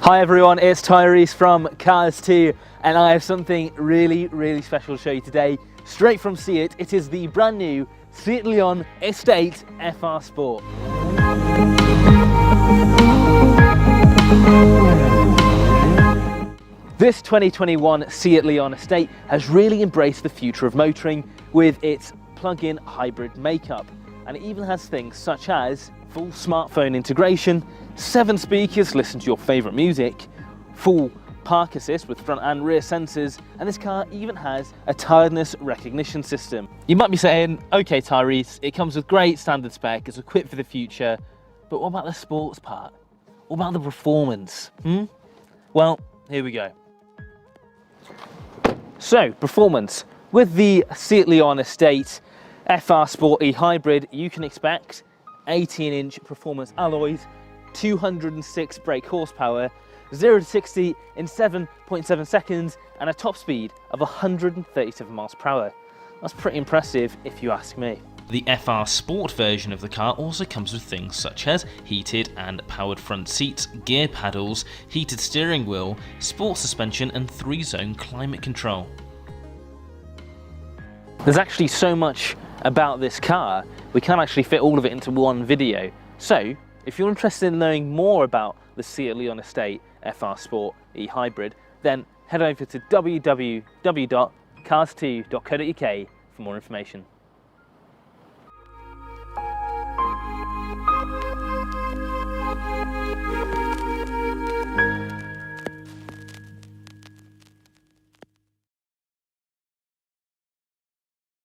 Hi everyone, it's Tyrese from Cars 2 and I have something really special to show you today. Straight from SEAT, it is the brand new SEAT Leon Estate FR Sport. This 2021 SEAT Leon Estate has really embraced the future of motoring with its plug-in hybrid makeup, and it even has things such as full smartphone integration, 7 speakers to listen to your favourite music, full park assist with front and rear sensors, and this car even has a tiredness recognition system. You might be saying, okay Tyrese, it comes with great standard spec, it's equipped for the future, but what about the sports part? What about the performance? Well, here we go. So, performance. With the SEAT Leon Estate FR Sport E-Hybrid, you can expect 18-inch performance alloys, 206 brake horsepower, 0 to 60 in 7.7 seconds, and a top speed of 137 miles per hour. That's pretty impressive if you ask me. The FR Sport version of the car also comes with things such as heated and powered front seats, gear paddles, heated steering wheel, sport suspension and 3-zone climate control. There's actually so much about this car, we can't actually fit all of it into one video. So, if you're interested in knowing more about the SEAT Leon Estate FR Sport E-Hybrid, then head over to www.cars2.co.uk for more information.